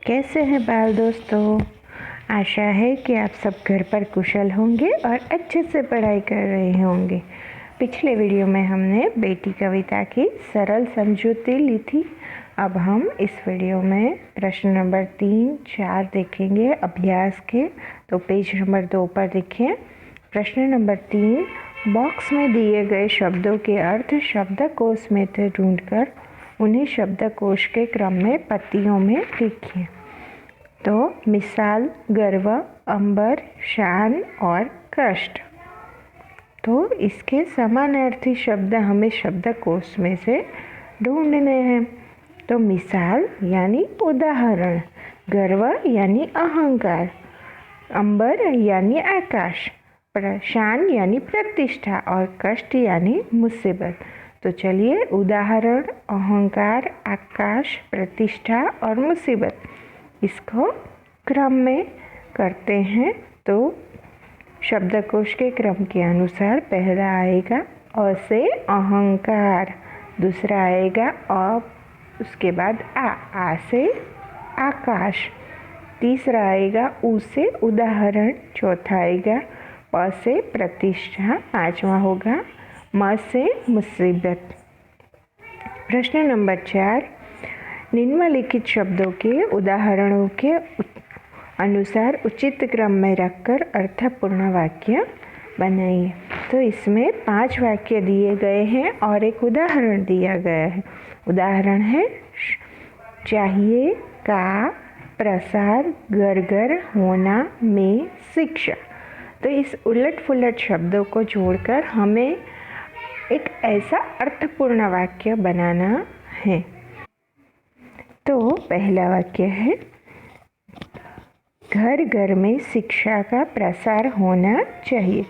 कैसे हैं बाल दोस्तों। आशा है कि आप सब घर पर कुशल होंगे और अच्छे से पढ़ाई कर रहे होंगे। पिछले वीडियो में हमने बेटी कविता की सरल समझौती ली थी। अब हम इस वीडियो में प्रश्न नंबर 3, 4 देखेंगे अभ्यास के। तो पेज नंबर 2 पर देखें। प्रश्न नंबर 3, बॉक्स में दिए गए शब्दों के अर्थ शब्दकोश में से ढूंढकर उन्हें शब्दकोश के क्रम में पत्तियों में लिखिए। तो मिसाल गर्व, अंबर, शान और कष्ट। तो इसके समानार्थी शब्द हमें शब्दकोश में से ढूंढने हैं। तो मिसाल यानी उदाहरण, गर्व यानी अहंकार, अंबर यानी आकाश, शान यानी प्रतिष्ठा और कष्ट यानी मुसीबत। तो चलिए उदाहरण, अहंकार, आकाश, प्रतिष्ठा और मुसीबत इसको क्रम में करते हैं। तो शब्दकोश के क्रम के अनुसार पहला आएगा अ से अहंकार, दूसरा आएगा अ, उसके बाद आ से आकाश, तीसरा आएगा उ से उदाहरण, चौथा आएगा प से प्रतिष्ठा, पांचवा होगा म से मुसीबत। प्रश्न नंबर 4, निम्नलिखित शब्दों के उदाहरणों के अनुसार उचित क्रम में रखकर अर्थपूर्ण वाक्य बनाइए। तो इसमें 5 वाक्य दिए गए हैं और एक उदाहरण दिया गया है। उदाहरण है चाहिए का प्रसार, घर घर, होना, में, शिक्षा। तो इस उलट पुलट शब्दों को जोड़कर हमें एक ऐसा अर्थपूर्ण वाक्य बनाना है। तो पहला वाक्य है घर घर में शिक्षा का प्रसार होना चाहिए।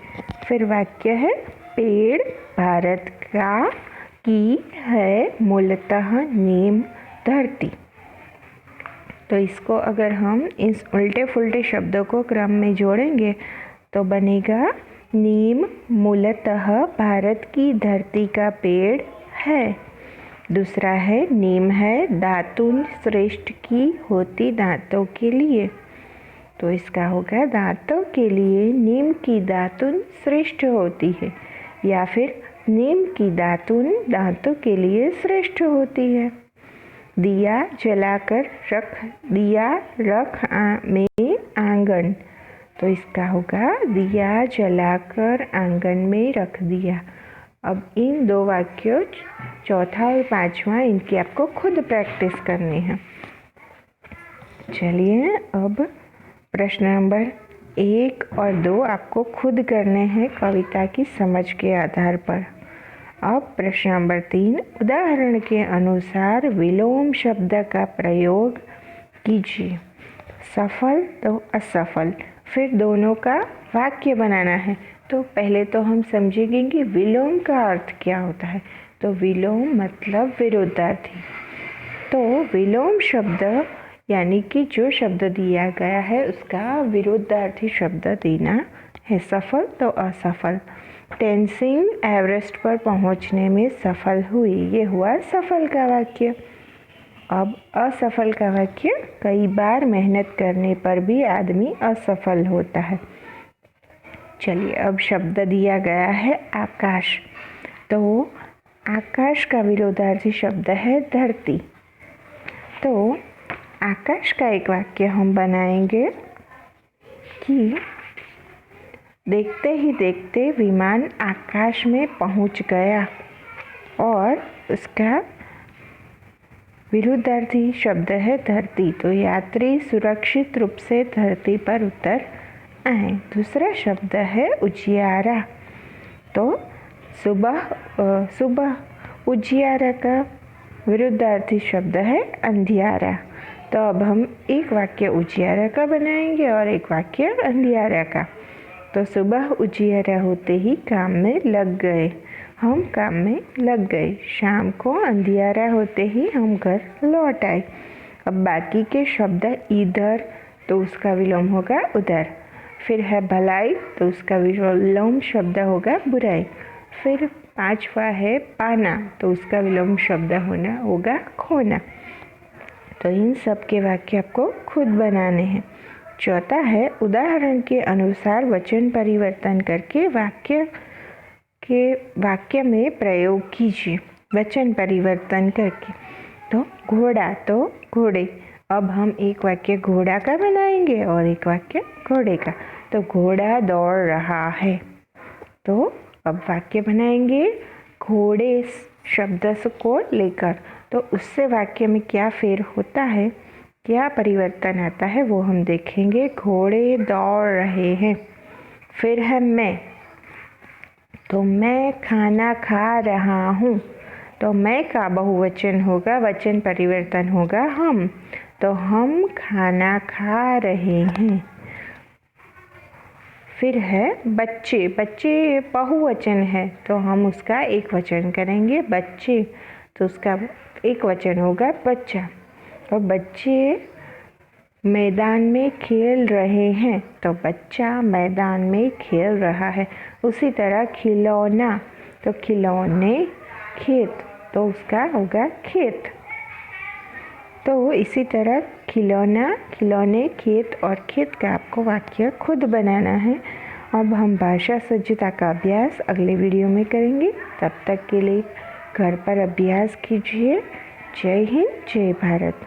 फिर वाक्य है पेड़ भारत का की है मूलतः नीम धरती। तो इसको अगर हम इस उल्टे फुल्टे शब्दों को क्रम में जोड़ेंगे तो बनेगा नीम मूलतः भारत की धरती का पेड़ है। दूसरा है नीम है दातुन श्रेष्ठ की होती दांतों के लिए। तो इसका होगा दांतों के लिए नीम की दातुन श्रेष्ठ होती है, या फिर नीम की दातुन दांतों के लिए श्रेष्ठ होती है। दिया जलाकर रख दिया रख में आंगन। तो इसका होगा दिया जलाकर आंगन में रख दिया। अब इन 2 वाक्यों चौथा और पांचवा इनकी आपको खुद प्रैक्टिस करनी है। चलिए अब प्रश्न नंबर 1 और 2 आपको खुद करने हैं कविता की समझ के आधार पर। अब प्रश्न नंबर 3, उदाहरण के अनुसार विलोम शब्द का प्रयोग कीजिए। सफल तो असफल, फिर दोनों का वाक्य बनाना है। तो पहले तो हम समझेंगे कि विलोम का अर्थ क्या होता है। तो विलोम मतलब विरोधार्थी। तो विलोम शब्द यानी कि जो शब्द दिया गया है उसका विरोधार्थी शब्द देना है। सफल तो असफल, तेनजिंग एवरेस्ट पर पहुंचने में सफल हुई, ये हुआ सफल का वाक्य। अब असफल का वाक्य, कई बार मेहनत करने पर भी आदमी असफल होता है। चलिए अब शब्द दिया गया है आकाश। तो आकाश का विरोधार्थी शब्द है धरती। तो आकाश का एक वाक्य हम बनाएंगे कि देखते ही देखते विमान आकाश में पहुंच गया, और उसका विरुद्धार्थी शब्द है धरती। तो यात्री सुरक्षित रूप से धरती पर उतर आए। दूसरा शब्द है उजियारा। तो सुबह उजियारा का विरुद्धार्थी शब्द है अंधियारा। तो अब हम एक वाक्य उजियारा का बनाएंगे और एक वाक्य अंधियारा का। तो सुबह उजियारा होते ही काम में लग गए, हम काम में लग गए। शाम को अंधियारा होते ही हम घर लौट आए। अब बाकी के शब्द इधर, तो उसका विलोम होगा उधर। फिर है भलाई, तो उसका विलोम शब्द होगा बुराई। फिर 5वां है पाना, तो उसका विलोम शब्द होगा खोना। तो इन सब के वाक्य आपको खुद बनाने हैं। चौथा है उदाहरण के अनुसार वचन परिवर्तन करके वाक्य में प्रयोग कीजिए। वचन परिवर्तन करके तो घोड़ा तो घोड़े। अब हम एक वाक्य घोड़ा का बनाएंगे और एक वाक्य घोड़े का। तो घोड़ा दौड़ रहा है। तो अब वाक्य बनाएंगे घोड़े शब्द को लेकर। तो उससे वाक्य में क्या फेर होता है, क्या परिवर्तन आता है वो हम देखेंगे। घोड़े दौड़ रहे हैं। फिर है मैं, तो मैं खाना खा रहा हूँ। तो मैं का बहुवचन होगा, वचन परिवर्तन होगा हम। तो हम खाना खा रहे हैं। फिर है बच्चे। बच्चे बहुवचन है तो हम उसका एक वचन करेंगे बच्चे। तो उसका एक वचन होगा बच्चा। और बच्चे मैदान में खेल रहे हैं। तो बच्चा मैदान में खेल रहा है। उसी तरह खिलौना, तो खिलौने खेत, तो उसका होगा खेत। तो इसी तरह खिलौना, खिलौने, खेत और खेत का आपको वाक्य खुद बनाना है। अब हम भाषा सज्जता का अभ्यास अगले वीडियो में करेंगे। तब तक के लिए घर पर अभ्यास कीजिए। जय हिंद, जय भारत।